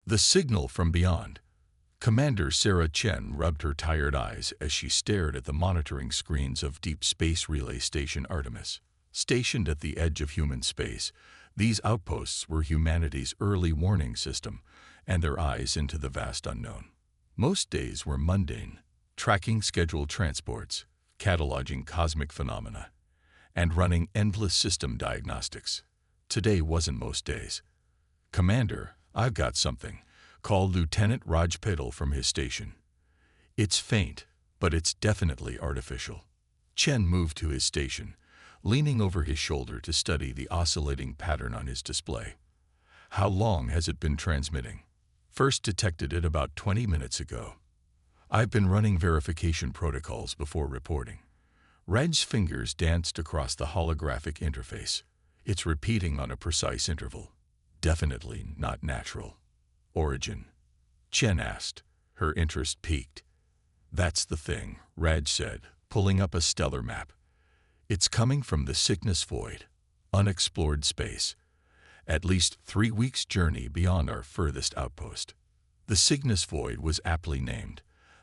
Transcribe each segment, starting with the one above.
The signal from beyond. Commander Sarah Chen rubbed her tired eyes as she stared at the monitoring screens of Deep Space Relay Station Artemis. Stationed at the edge of human space, these outposts were humanity's early warning system and their eyes into the vast unknown. Most days were mundane, tracking scheduled transports, cataloging cosmic phenomena, and running endless system diagnostics. Today wasn't most days. "Commander, I've got something," called Lieutenant Raj Patel from his station. "It's faint, but it's definitely artificial." Chen moved to his station, leaning over his shoulder to study the oscillating pattern on his display. "How long has it been transmitting?" "First detected it about 20 minutes ago. I've been running verification protocols before reporting." Raj's fingers danced across the holographic interface. "It's repeating on a precise interval. Definitely not natural." "Origin?" Chen asked. Her interest piqued. "That's the thing," Raj said, pulling up a stellar map. "It's coming from the Cygnus Void, unexplored space, at least 3 weeks' journey beyond our furthest outpost." The Cygnus Void was aptly named,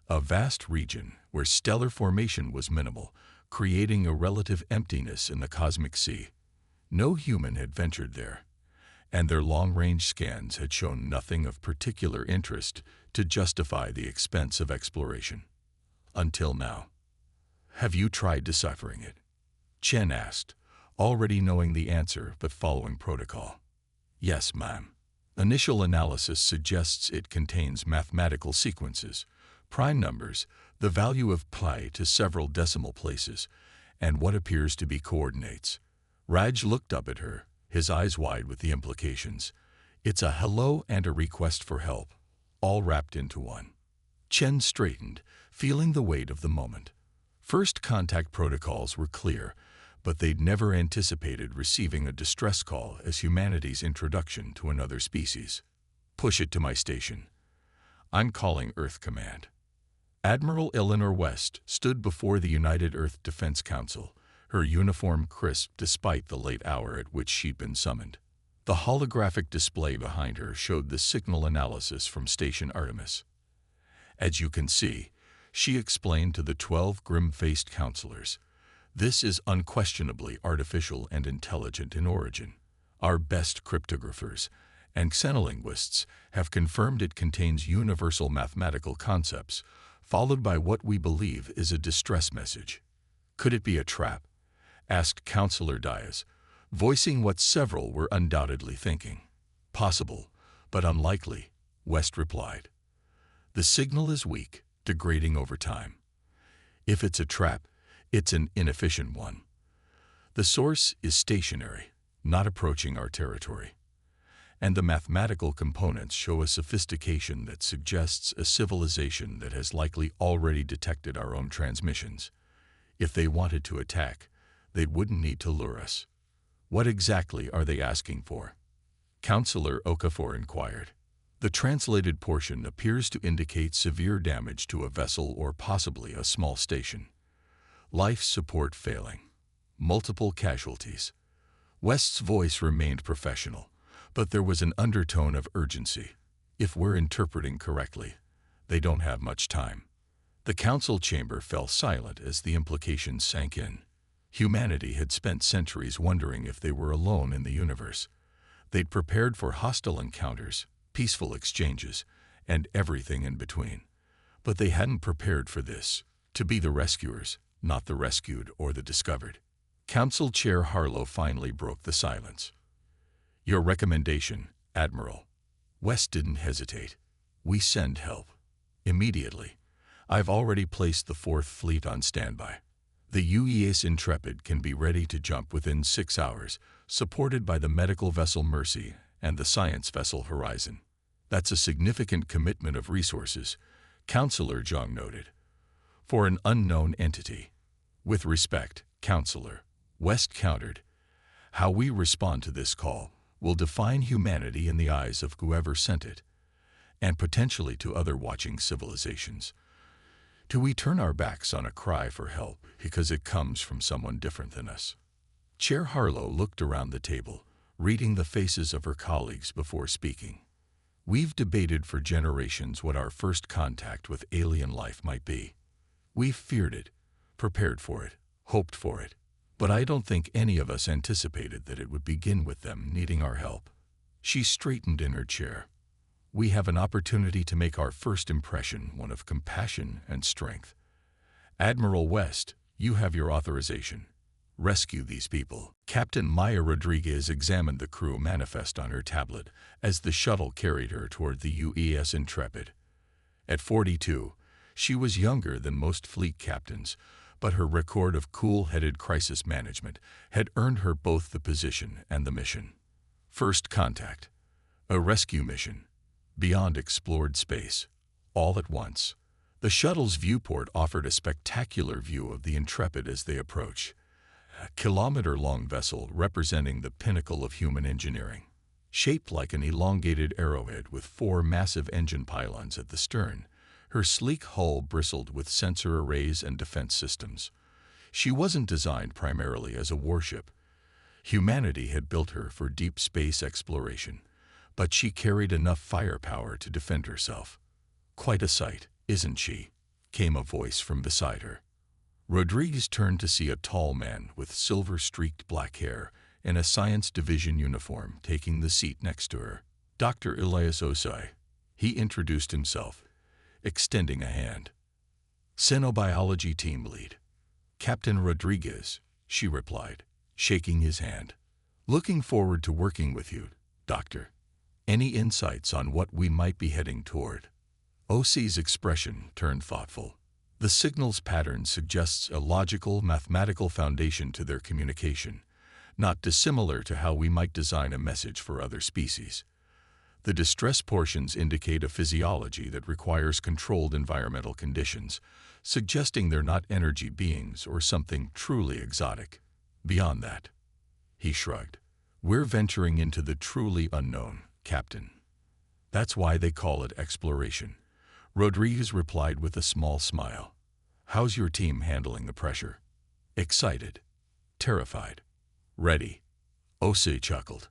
a vast region where stellar formation was minimal, creating a relative emptiness in the cosmic sea. No human had ventured there, and their long-range scans had shown nothing of particular interest to justify the expense of exploration. Until now. "Have you tried deciphering it?" Chen asked, already knowing the answer but following protocol. "Yes, ma'am. Initial analysis suggests it contains mathematical sequences, prime numbers, the value of pi to several decimal places, and what appears to be coordinates." Raj looked up at her, his eyes wide with the implications. "It's a hello and a request for help, all wrapped into one." Chen straightened, feeling the weight of the moment. First contact protocols were clear, but they'd never anticipated receiving a distress call as humanity's introduction to another species. "Push it to my station. I'm calling Earth Command." Admiral Eleanor West stood before the United Earth Defense Council, her uniform crisp despite the late hour at which she'd been summoned. The holographic display behind her showed the signal analysis from Station Artemis. "As you can see," she explained to the 12 grim-faced counselors, "this is unquestionably artificial and intelligent in origin. Our best cryptographers and xenolinguists have confirmed it contains universal mathematical concepts, followed by what we believe is a distress message." "Could it be a trap?" asked Counselor Diaz, voicing what several were undoubtedly thinking. "Possible, but unlikely," West replied. "The signal is weak, degrading over time. If it's a trap, it's an inefficient one. The source is stationary, not approaching our territory. And the mathematical components show a sophistication that suggests a civilization that has likely already detected our own transmissions. If they wanted to attack, they wouldn't need to lure us." "What exactly are they asking for?" Counselor Okafor inquired. The translated portion appears to indicate severe damage to a vessel or possibly a small station. "Life support failing. Multiple casualties." West's voice remained professional, but there was an undertone of urgency. "If we're interpreting correctly, they don't have much time." The council chamber fell silent as the implications sank in. Humanity had spent centuries wondering if they were alone in the universe. They'd prepared for hostile encounters, peaceful exchanges, and everything in between. But they hadn't prepared for this, to be the rescuers, not the rescued or the discovered. Council Chair Harlow finally broke the silence. "Your recommendation, Admiral." West didn't hesitate. "We send help. Immediately. I've already placed the 4th Fleet on standby. The UES Intrepid can be ready to jump within 6 hours, supported by the medical vessel Mercy and the science vessel Horizon." "That's a significant commitment of resources," Counselor Zhang noted, "for an unknown entity." "With respect, Counselor," West countered, "how we respond to this call will define humanity in the eyes of whoever sent it, and potentially to other watching civilizations. Do we turn our backs on a cry for help because it comes from someone different than us?" Chair Harlow looked around the table, reading the faces of her colleagues before speaking. We've debated for generations what our first contact with alien life might be. We've feared it, prepared for it, hoped for it. But I don't think any of us anticipated that it would begin with them needing our help. She straightened in her chair. We have an opportunity to make our first impression one of compassion and strength. Admiral West, you have your authorization. Rescue these people. Captain Maya Rodriguez examined the crew manifest on her tablet as the shuttle carried her toward the UES Intrepid. At 42, she was younger than most fleet captains, but her record of cool-headed crisis management had earned her both the position and the mission. First contact. A rescue mission. Beyond explored space. All at once. The shuttle's viewport offered a spectacular view of the Intrepid as they approached. A kilometer-long vessel representing the pinnacle of human engineering. Shaped like an elongated arrowhead with 4 massive engine pylons at the stern, her sleek hull bristled with sensor arrays and defense systems. She wasn't designed primarily as a warship. Humanity had built her for deep space exploration, but she carried enough firepower to defend herself. Quite a sight, isn't she? Came a voice from beside her. Rodriguez turned to see a tall man with silver-streaked black hair in a science division uniform taking the seat next to her. Dr. Elias Osai. He introduced himself, extending a hand. Xenobiology team lead. Captain Rodriguez, she replied, shaking his hand. Looking forward to working with you, Doctor. Any insights on what we might be heading toward? Osai's expression turned thoughtful. The signal's pattern suggests a logical, mathematical foundation to their communication, not dissimilar to how we might design a message for other species. The distress portions indicate a physiology that requires controlled environmental conditions, suggesting they're not energy beings or something truly exotic. Beyond that, he shrugged. We're venturing into the truly unknown, Captain. That's why they call it exploration. Rodriguez replied with a small smile. How's your team handling the pressure? Excited. Terrified. Ready. Osai chuckled.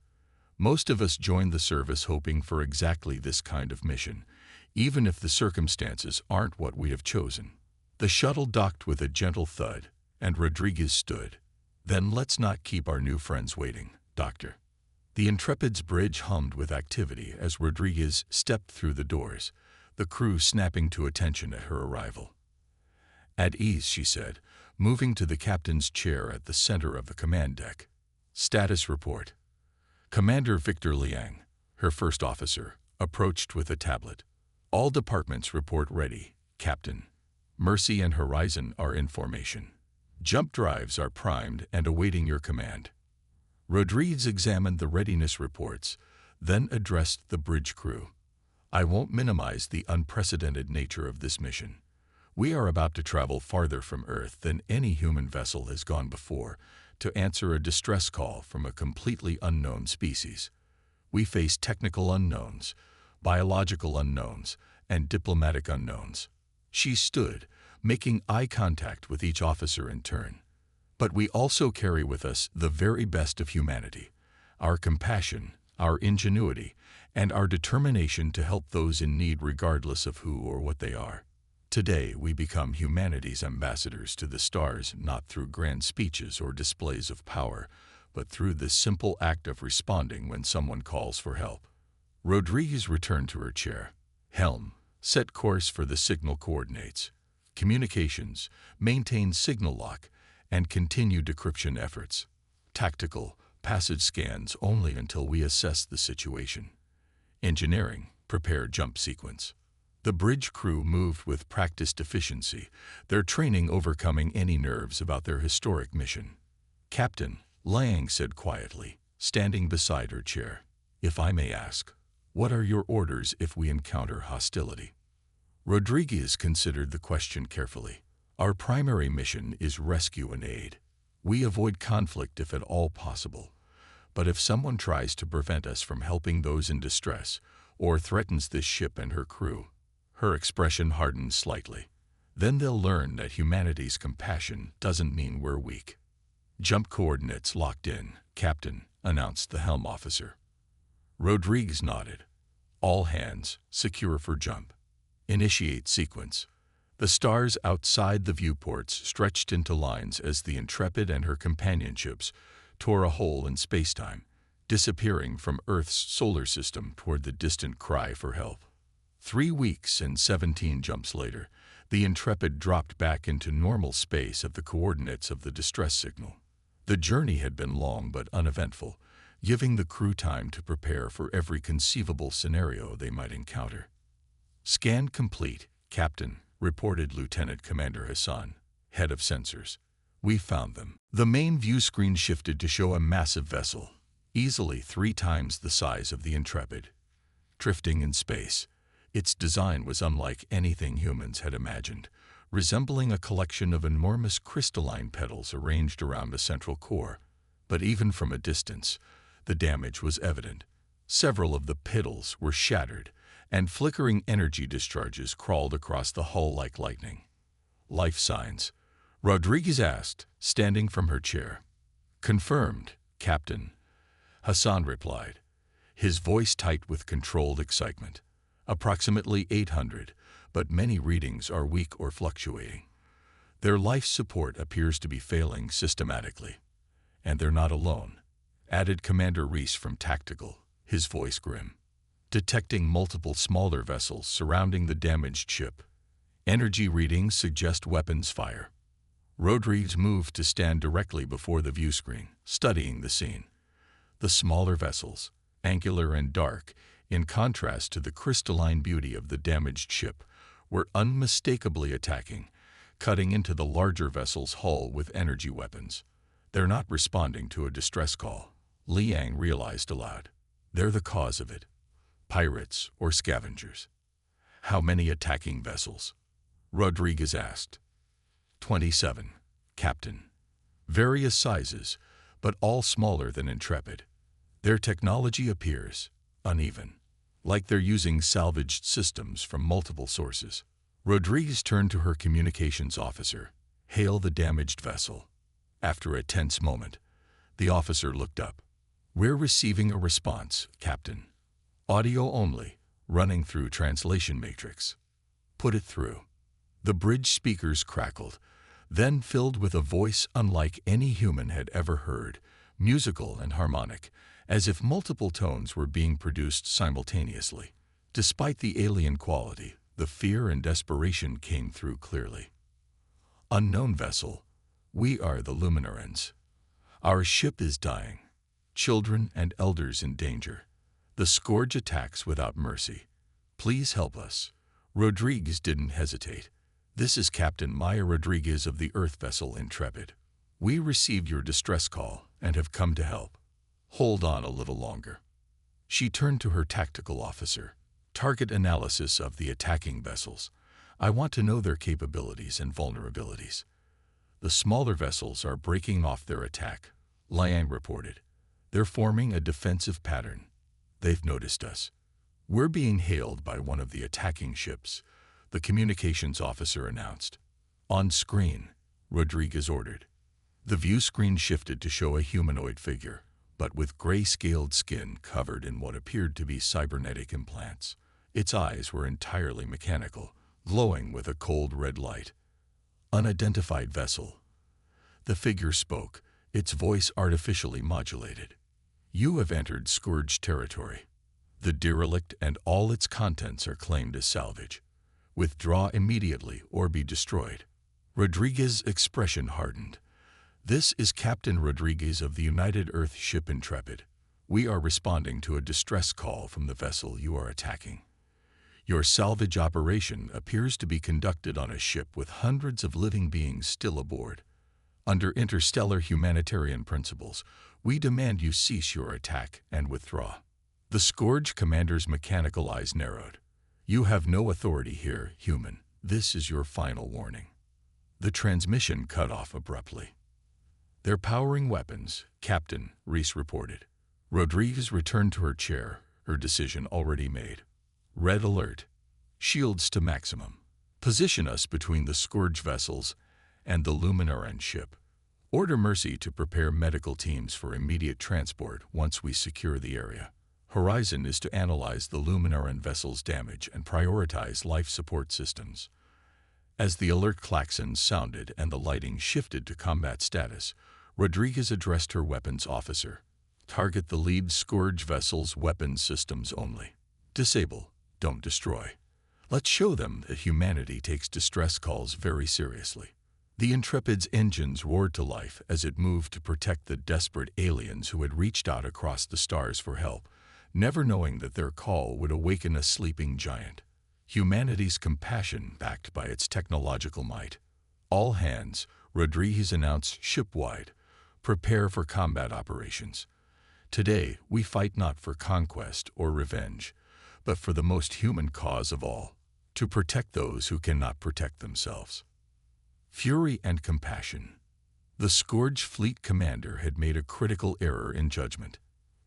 Most of us joined the service hoping for exactly this kind of mission, even if the circumstances aren't what we have chosen. The shuttle docked with a gentle thud, and Rodriguez stood. Then let's not keep our new friends waiting, Doctor. The Intrepid's bridge hummed with activity as Rodriguez stepped through the doors, the crew snapping to attention at her arrival. At ease, she said, moving to the captain's chair at the center of the command deck. Status report. Commander Victor Liang, her first officer, approached with a tablet. All departments report ready, Captain. Mercy and Horizon are in formation. Jump drives are primed and awaiting your command. Rodriguez examined the readiness reports, then addressed the bridge crew. I won't minimize the unprecedented nature of this mission. We are about to travel farther from Earth than any human vessel has gone before to answer a distress call from a completely unknown species. We face technical unknowns, biological unknowns, and diplomatic unknowns. She stood, making eye contact with each officer in turn. But we also carry with us the very best of humanity, our compassion, our ingenuity, and our determination to help those in need regardless of who or what they are. Today, we become humanity's ambassadors to the stars not through grand speeches or displays of power, but through the simple act of responding when someone calls for help. Rodriguez returned to her chair. Helm, set course for the signal coordinates. Communications, maintain signal lock, and continue decryption efforts. Tactical, passage scans only until we assess the situation. Engineering, prepare jump sequence. The bridge crew moved with practiced efficiency, their training overcoming any nerves about their historic mission. Captain, Liang said quietly, standing beside her chair. If I may ask, what are your orders if we encounter hostility? Rodriguez considered the question carefully. Our primary mission is rescue and aid. We avoid conflict if at all possible. But if someone tries to prevent us from helping those in distress, or threatens this ship and her crew, her expression hardened slightly. Then they'll learn that humanity's compassion doesn't mean we're weak. Jump coordinates locked in, Captain, announced the helm officer. Rodriguez nodded. All hands, secure for jump. Initiate sequence. The stars outside the viewports stretched into lines as the Intrepid and her companion ships tore a hole in spacetime, disappearing from Earth's solar system toward the distant cry for help. 3 weeks and 17 jumps later, the Intrepid dropped back into normal space at the coordinates of the distress signal. The journey had been long but uneventful, giving the crew time to prepare for every conceivable scenario they might encounter. "Scan complete, Captain," reported Lieutenant Commander Hassan, head of sensors. "We found them." The main view screen shifted to show a massive vessel, easily 3 times the size of the Intrepid, drifting in space. Its design was unlike anything humans had imagined, resembling a collection of enormous crystalline petals arranged around a central core. But even from a distance, the damage was evident. Several of the petals were shattered, and flickering energy discharges crawled across the hull like lightning. "Life signs?" Rodriguez asked, standing from her chair. "Confirmed, Captain," Hassan replied, his voice tight with controlled excitement. "Approximately 800, but many readings are weak or fluctuating. Their life support appears to be failing systematically. And they're not alone," added Commander Reese from Tactical, his voice grim. "Detecting multiple smaller vessels surrounding the damaged ship. Energy readings suggest weapons fire." Rodriguez moved to stand directly before the view screen, studying the scene. The smaller vessels, angular and dark, in contrast to the crystalline beauty of the damaged ship, were unmistakably attacking, cutting into the larger vessel's hull with energy weapons. "They're not responding to a distress call," Liang realized aloud. "They're the cause of it. Pirates or scavengers." "How many attacking vessels?" Rodriguez asked. 27, Captain. Various sizes, but all smaller than Intrepid. Their technology appears uneven, like they're using salvaged systems from multiple sources. Rodriguez turned to her communications officer. "Hail the damaged vessel." After a tense moment, the officer looked up. "We're receiving a response, Captain. Audio only, running through translation matrix." "Put it through." The bridge speakers crackled, then filled with a voice unlike any human had ever heard, musical and harmonic, as if multiple tones were being produced simultaneously. Despite the alien quality, the fear and desperation came through clearly. "Unknown vessel, we are the Luminarans. Our ship is dying. Children and elders in danger. The scourge attacks without mercy. Please help us." Rodriguez didn't hesitate. "This is Captain Maya Rodriguez of the Earth vessel Intrepid. We received your distress call and have come to help. Hold on a little longer." She turned to her tactical officer. "Target analysis of the attacking vessels. I want to know their capabilities and vulnerabilities." "The smaller vessels are breaking off their attack," Liang reported. "They're forming a defensive pattern. They've noticed us. We're being hailed by one of the attacking ships," the communications officer announced. "On screen," Rodriguez ordered. The view screen shifted to show a humanoid figure, but with gray-scaled skin covered in what appeared to be cybernetic implants. Its eyes were entirely mechanical, glowing with a cold red light. "Unidentified vessel." The figure spoke, its voice artificially modulated. "You have entered Scourge territory. The derelict and all its contents are claimed as salvage. Withdraw immediately or be destroyed." Rodriguez's expression hardened. "This is Captain Rodriguez of the United Earth ship Intrepid. We are responding to a distress call from the vessel you are attacking. Your salvage operation appears to be conducted on a ship with hundreds of living beings still aboard. Under interstellar humanitarian principles, we demand you cease your attack and withdraw." The Scourge commander's mechanical eyes narrowed. "You have no authority here, human. This is your final warning." The transmission cut off abruptly. "They're powering weapons," Captain Reese reported. Rodriguez returned to her chair, her decision already made. "Red alert. Shields to maximum. Position us between the Scourge vessels and the Luminaran ship. Order Mercy to prepare medical teams for immediate transport once we secure the area. Horizon is to analyze the Luminaran vessel's damage and prioritize life support systems. As the alert klaxons sounded and the lighting shifted to combat status, Rodriguez addressed her weapons officer. Target the lead Scourge vessel's weapons systems only. Disable, don't destroy. Let's show them that humanity takes distress calls very seriously. The Intrepid's engines roared to life as it moved to protect the desperate aliens who had reached out across the stars for help, never knowing that their call would awaken a sleeping giant. Humanity's compassion backed by its technological might. All hands, Rodriguez announced shipwide, prepare for combat operations. Today, we fight not for conquest or revenge, but for the most human cause of all, to protect those who cannot protect themselves. Fury and compassion. The Scourge fleet commander had made a critical error in judgment.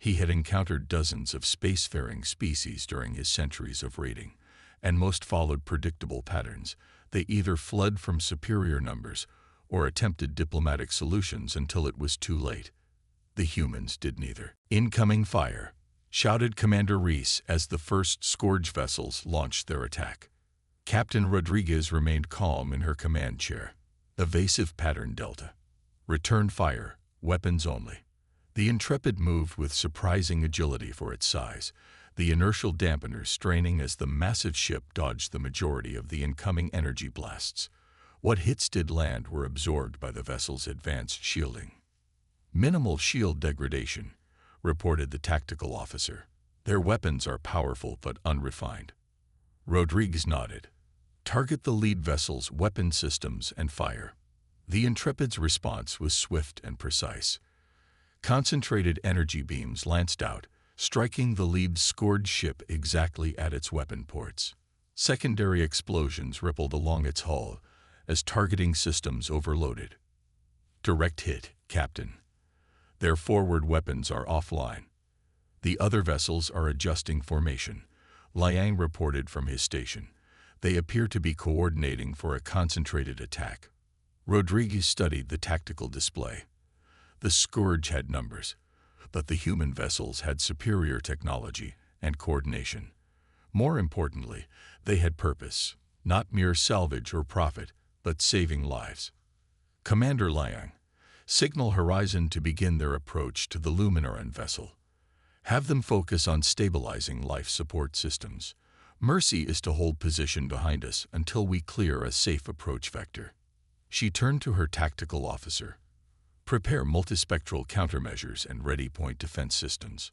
He had encountered dozens of spacefaring species during his centuries of raiding, and most followed predictable patterns. They either fled from superior numbers or attempted diplomatic solutions until it was too late. The humans did neither. Incoming fire, shouted Commander Reese as the first Scourge vessels launched their attack. Captain Rodriguez remained calm in her command chair. Evasive pattern Delta. Return fire, weapons only. The Intrepid moved with surprising agility for its size, the inertial dampeners straining as the massive ship dodged the majority of the incoming energy blasts. What hits did land were absorbed by the vessel's advanced shielding. Minimal shield degradation, reported the tactical officer. Their weapons are powerful but unrefined. Rodriguez nodded. Target the lead vessel's weapon systems and fire. The Intrepid's response was swift and precise. Concentrated energy beams lanced out, striking the lead Scourge ship exactly at its weapon ports. Secondary explosions rippled along its hull as targeting systems overloaded. Direct hit, Captain. Their forward weapons are offline. The other vessels are adjusting formation, Liang reported from his station. They appear to be coordinating for a concentrated attack. Rodriguez studied the tactical display. The Scourge had numbers, but the human vessels had superior technology and coordination. More importantly, they had purpose, not mere salvage or profit, but saving lives. Commander Liang, signal Horizon to begin their approach to the Luminaran vessel. Have them focus on stabilizing life support systems. Mercy is to hold position behind us until we clear a safe approach vector. She turned to her tactical officer. Prepare multispectral countermeasures and ready point defense systems.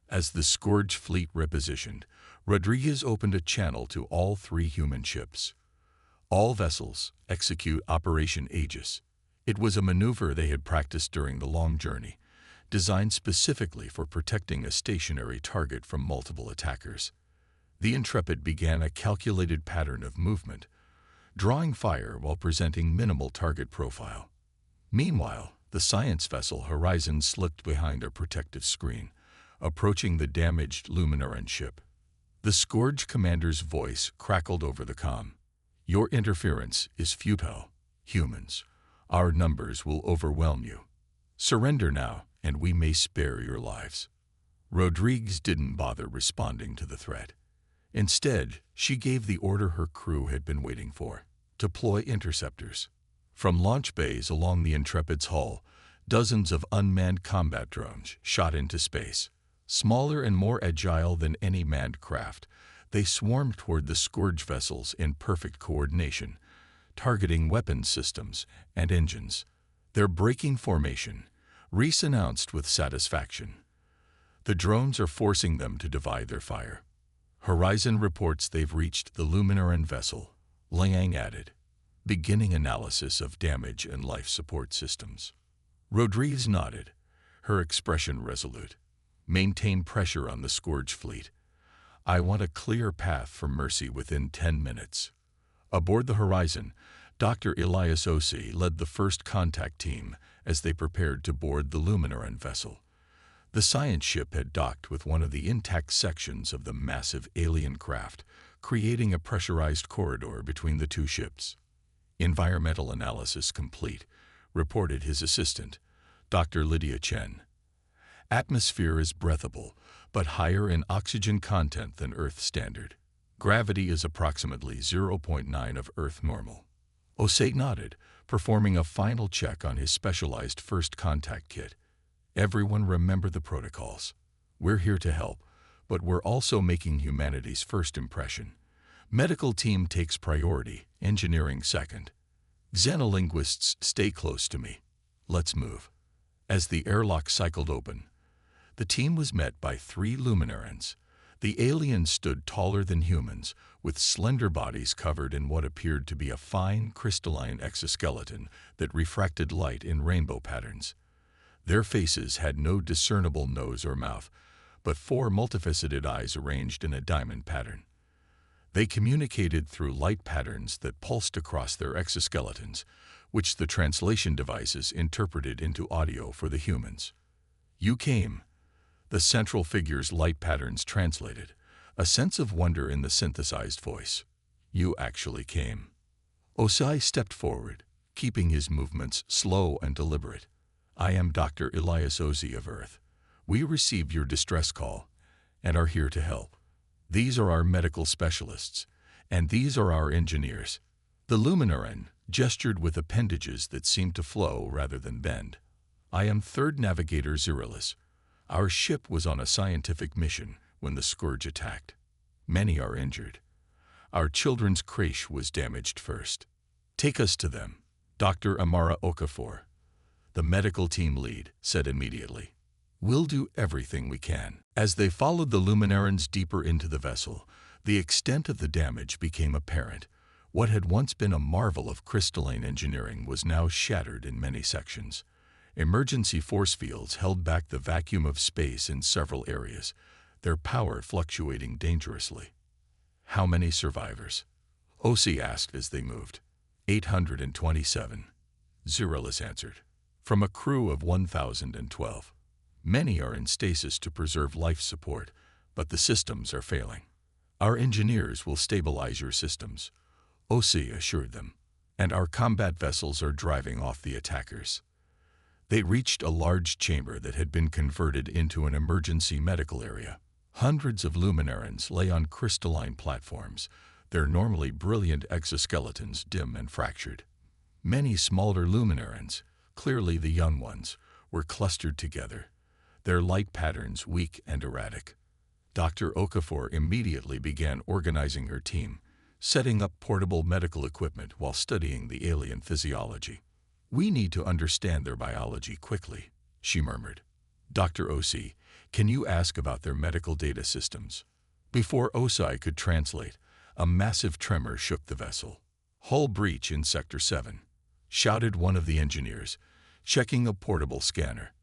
As the Scourge fleet repositioned, Rodriguez opened a channel to all 3 human ships. All vessels execute Operation Aegis. It was a maneuver they had practiced during the long journey, designed specifically for protecting a stationary target from multiple attackers. The Intrepid began a calculated pattern of movement, drawing fire while presenting minimal target profile. Meanwhile, the science vessel Horizon slipped behind a protective screen, approaching the damaged Luminaran ship. The Scourge commander's voice crackled over the comm. Your interference is futile, humans. Our numbers will overwhelm you. Surrender now, and we may spare your lives. Rodriguez didn't bother responding to the threat. Instead, she gave the order her crew had been waiting for. Deploy interceptors. From launch bays along the Intrepid's hull, dozens of unmanned combat drones shot into space. Smaller and more agile than any manned craft, they swarmed toward the Scourge vessels in perfect coordination, targeting weapons systems and engines. They're breaking formation, Reese announced with satisfaction. The drones are forcing them to divide their fire. Horizon reports they've reached the Luminaran vessel, Liang added, beginning analysis of damage and life support systems. Rodriguez nodded, her expression resolute. Maintain pressure on the Scourge fleet. I want a clear path for Mercy within 10 minutes. Aboard the Horizon, Dr. Elias Osi led the first contact team as they prepared to board the Luminaran vessel. The science ship had docked with one of the intact sections of the massive alien craft, creating a pressurized corridor between the 2 ships. Environmental analysis complete, reported his assistant, Dr. Lydia Chen. Atmosphere is breathable, but higher in oxygen content than Earth standard. Gravity is approximately 0.9 of Earth normal. Osei nodded, performing a final check on his specialized first contact kit. Everyone remember the protocols. We're here to help, but we're also making humanity's first impression. Medical team takes priority, engineering second. Xenolinguists, stay close to me. Let's move. As the airlock cycled open, the team was met by 3 luminarans. The aliens stood taller than humans, with slender bodies covered in what appeared to be a fine, crystalline exoskeleton that refracted light in rainbow patterns. Their faces had no discernible nose or mouth, but 4 multifaceted eyes arranged in a diamond pattern. They communicated through light patterns that pulsed across their exoskeletons, which the translation devices interpreted into audio for the humans. You came. The central figure's light patterns translated, a sense of wonder in the synthesized voice. You actually came. Osei stepped forward, keeping his movements slow and deliberate. I am Dr. Elias Ozi of Earth. We received your distress call and are here to help. These are our medical specialists, and these are our engineers. The Luminaran gestured with appendages that seemed to flow rather than bend. I am Third Navigator Zerulus. Our ship was on a scientific mission when the scourge attacked. Many are injured. Our children's creche was damaged first. Take us to them. Dr. Amara Okafor, the medical team lead, said immediately. We'll do everything we can. As they followed the Luminarans deeper into the vessel, the extent of the damage became apparent. What had once been a marvel of crystalline engineering was now shattered in many sections. Emergency force fields held back the vacuum of space in several areas, their power fluctuating dangerously. How many survivors? Osei asked as they moved. 827. Zerulus answered. From a crew of 1,012. Many are in stasis to preserve life support, but the systems are failing. Our engineers will stabilize your systems, Osei assured them, and our combat vessels are driving off the attackers. They reached a large chamber that had been converted into an emergency medical area. Hundreds of luminarans lay on crystalline platforms, their normally brilliant exoskeletons dim and fractured. Many smaller luminarans, clearly the young ones, were clustered together, their light patterns weak and erratic. Dr. Okafor immediately began organizing her team, setting up portable medical equipment while studying the alien physiology. We need to understand their biology quickly, she murmured. Dr. Osei, can you ask about their medical data systems? Before Osei could translate, a massive tremor shook the vessel. Hull breach in Sector 7, shouted one of the engineers, checking a portable scanner.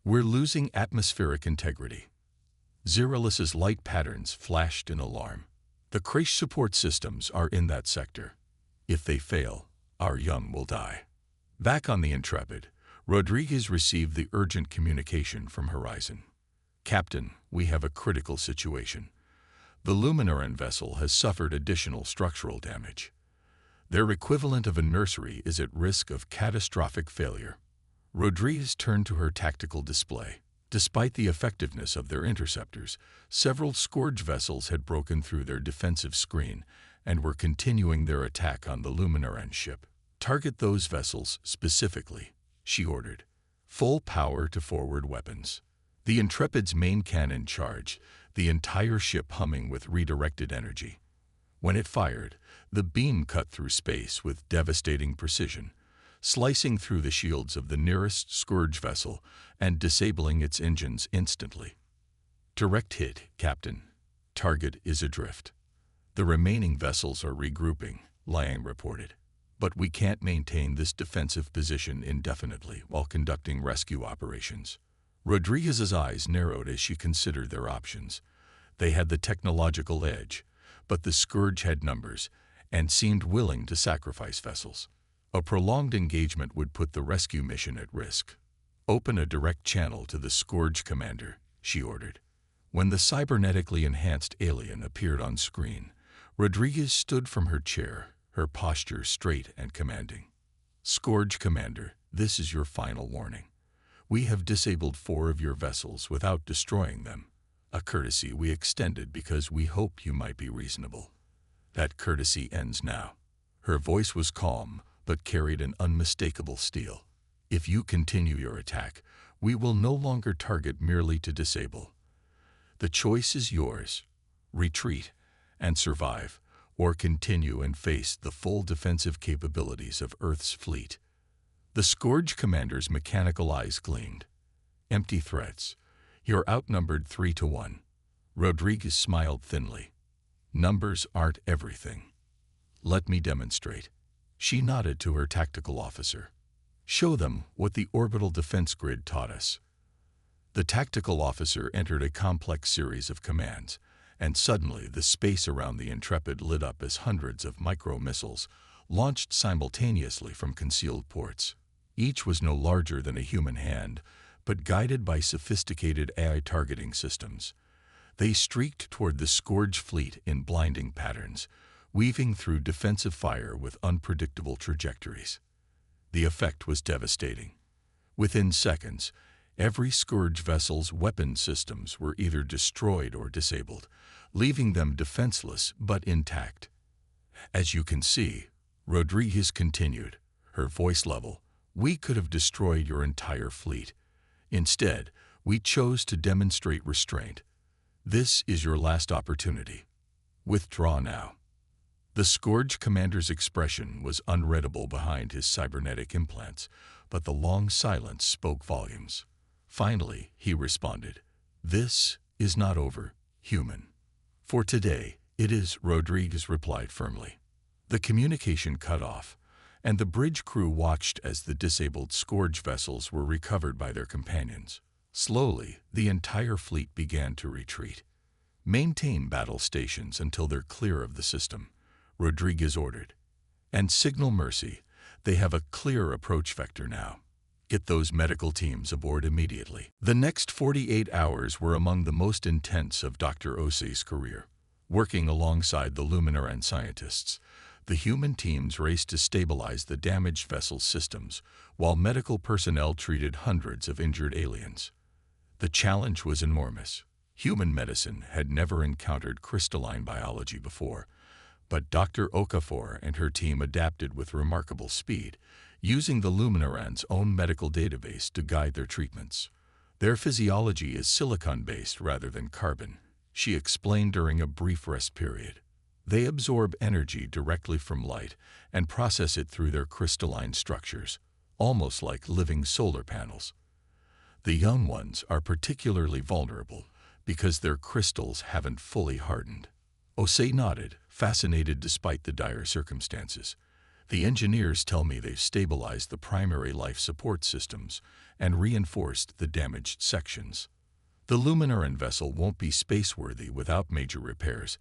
We're losing atmospheric integrity. Zerulus's light patterns flashed in alarm. The crash support systems are in that sector. If they fail, our young will die. Back on the Intrepid, Rodriguez received the urgent communication from Horizon. Captain, we have a critical situation. The Luminaran vessel has suffered additional structural damage. Their equivalent of a nursery is at risk of catastrophic failure. Rodriguez turned to her tactical display. Despite the effectiveness of their interceptors, several Scourge vessels had broken through their defensive screen and were continuing their attack on the Luminaran ship. Target those vessels specifically, she ordered. Full power to forward weapons. The Intrepid's main cannon charged, the entire ship humming with redirected energy. When it fired, the beam cut through space with devastating precision, slicing through the shields of the nearest Scourge vessel and disabling its engines instantly. Direct hit, Captain. Target is adrift. The remaining vessels are regrouping, Liang reported. But we can't maintain this defensive position indefinitely while conducting rescue operations. Rodriguez's eyes narrowed as she considered their options. They had the technological edge, but the Scourge had numbers and seemed willing to sacrifice vessels. A prolonged engagement would put the rescue mission at risk. Open a direct channel to the Scourge commander, she ordered. When the cybernetically enhanced alien appeared on screen, Rodriguez stood from her chair, her posture straight and commanding. Scourge commander, this is your final warning. We have disabled 4 of your vessels without destroying them. A courtesy we extended because we hoped you might be reasonable. That courtesy ends now." Her voice was calm, but carried an unmistakable steel. "If you continue your attack, we will no longer target merely to disable. The choice is yours. Retreat and survive, or continue and face the full defensive capabilities of Earth's fleet." The Scourge commander's mechanical eyes gleamed. "Empty threats. You're outnumbered 3-1. Rodriguez smiled thinly. "Numbers aren't everything. Let me demonstrate." She nodded to her tactical officer. "Show them what the orbital defense grid taught us." The tactical officer entered a complex series of commands, and suddenly the space around the Intrepid lit up as hundreds of micro-missiles launched simultaneously from concealed ports. Each was no larger than a human hand, but guided by sophisticated AI targeting systems. They streaked toward the Scourge fleet in blinding patterns, weaving through defensive fire with unpredictable trajectories. The effect was devastating. Within seconds, every Scourge vessel's weapon systems were either destroyed or disabled, leaving them defenseless but intact. "As you can see," Rodriguez continued, her voice level, "we could have destroyed your entire fleet. Instead, we chose to demonstrate restraint. This is your last opportunity. Withdraw now." The Scourge commander's expression was unreadable behind his cybernetic implants, but the long silence spoke volumes. Finally, he responded, "This is not over, human." "For today, it is," Rodriguez replied firmly. The communication cut off, and the bridge crew watched as the disabled Scourge vessels were recovered by their companions. Slowly, the entire fleet began to retreat. "Maintain battle stations until they're clear of the system," Rodriguez ordered. "And signal mercy. They have a clear approach vector now. Get those medical teams aboard immediately." The next 48 hours were among the most intense of Dr. Osei's career. Working alongside the Luminaran scientists, the human teams raced to stabilize the damaged vessel's systems, while medical personnel treated hundreds of injured aliens. The challenge was enormous. Human medicine had never encountered crystalline biology before, but Dr. Okafor and her team adapted with remarkable speed, using the Luminaran's own medical database to guide their treatments. "Their physiology is silicon-based rather than carbon," she explained during a brief rest period. "They absorb energy directly from light and process it through their crystalline structures, almost like living solar panels. The young ones are particularly vulnerable because their crystals haven't fully hardened." Osei nodded, fascinated despite the dire circumstances. "The engineers tell me they've stabilized the primary life support systems and reinforced the damaged sections. The Luminaran vessel won't be spaceworthy without major repairs,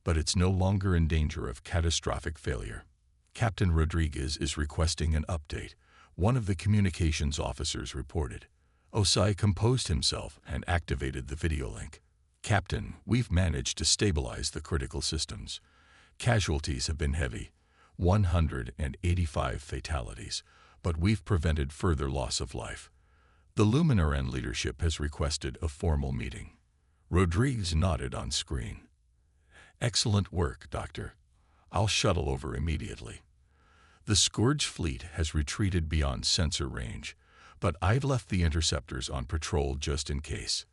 but it's no longer in danger of catastrophic failure. Captain Rodriguez is requesting an update," one of the communications officers reported. Osei composed himself and activated the video link. "Captain, we've managed to stabilize the critical systems. Casualties have been heavy, 185 fatalities, but we've prevented further loss of life. The Luminaran leadership has requested a formal meeting." Rodriguez nodded on screen. "Excellent work, Doctor. I'll shuttle over immediately. The Scourge fleet has retreated beyond sensor range, but I've left the interceptors on patrol just in case."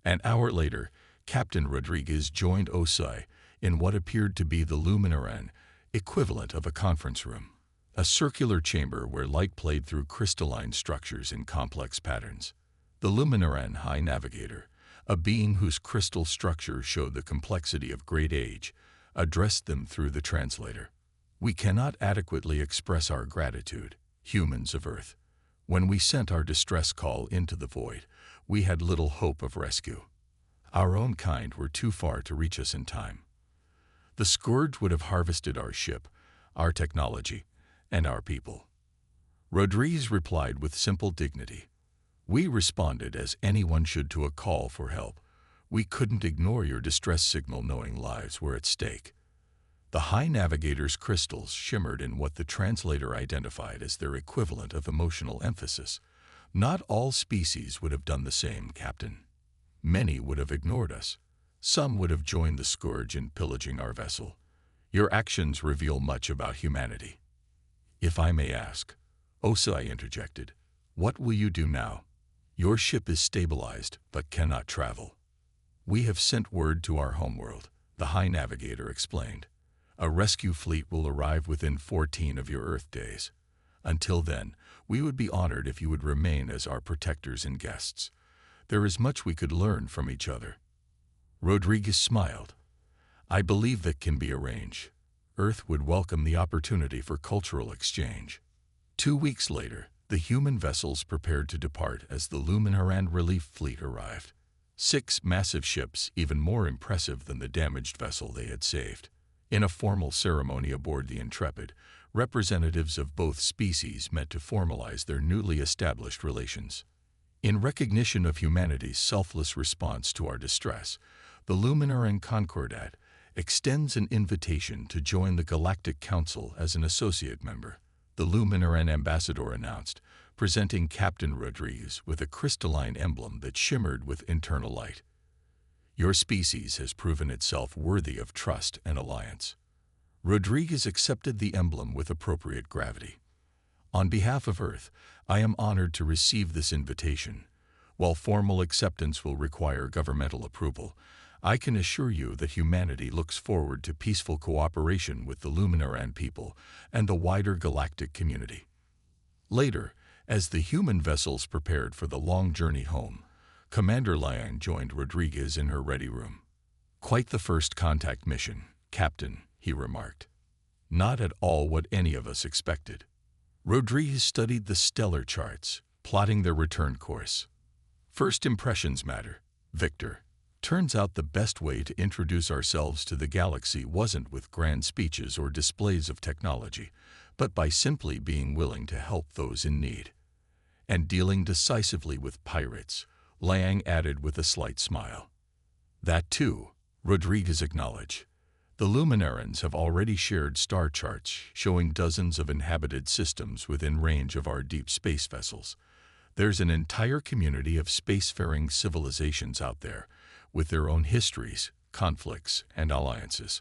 An hour later, Captain Rodriguez joined Osei in what appeared to be the Luminaran equivalent of a conference room, a circular chamber where light played through crystalline structures in complex patterns. The Luminaran High Navigator, a being whose crystal structure showed the complexity of great age, addressed them through the translator. "We cannot adequately express our gratitude, humans of Earth. When we sent our distress call into the void, we had little hope of rescue. Our own kind were too far to reach us in time. The Scourge would have harvested our ship, our technology, and our people." Rodriguez replied with simple dignity. "We responded as anyone should to a call for help. We couldn't ignore your distress signal knowing lives were at stake." The High Navigator's crystals shimmered in what the translator identified as their equivalent of emotional emphasis. "Not all species would have done the same, Captain. Many would have ignored us. Some would have joined the scourge in pillaging our vessel. Your actions reveal much about humanity. If I may ask, Osai interjected, what will you do now? Your ship is stabilized, but cannot travel. We have sent word to our homeworld, the High Navigator explained. A rescue fleet will arrive within 14 of your Earth days. Until then, we would be honored if you would remain as our protectors and guests. There is much we could learn from each other. Rodriguez smiled. I believe that can be arranged. Earth would welcome the opportunity for cultural exchange. 2 weeks later, the human vessels prepared to depart as the Luminaran relief fleet arrived. 6 massive ships, even more impressive than the damaged vessel they had saved. In a formal ceremony aboard the Intrepid, representatives of both species met to formalize their newly established relations. In recognition of humanity's selfless response to our distress, the Luminaran Concordat extends an invitation to join the Galactic Council as an associate member, the Luminaran ambassador announced, presenting Captain Rodriguez with a crystalline emblem that shimmered with internal light. Your species has proven itself worthy of trust and alliance. Rodriguez accepted the emblem with appropriate gravity. On behalf of Earth, I am honored to receive this invitation. While formal acceptance will require governmental approval, I can assure you that humanity looks forward to peaceful cooperation with the Luminaran people and the wider galactic community. Later, as the human vessels prepared for the long journey home, Commander Liang joined Rodriguez in her ready room. Quite the first contact mission, Captain, he remarked. Not at all what any of us expected. Rodriguez studied the stellar charts, plotting their return course. First impressions matter, Victor. Turns out the best way to introduce ourselves to the galaxy wasn't with grand speeches or displays of technology, but by simply being willing to help those in need. And dealing decisively with pirates, Liang added with a slight smile. That too, Rodriguez acknowledged. The Luminarans have already shared star charts showing dozens of inhabited systems within range of our deep space vessels. There's an entire community of spacefaring civilizations out there, with their own histories, conflicts, and alliances.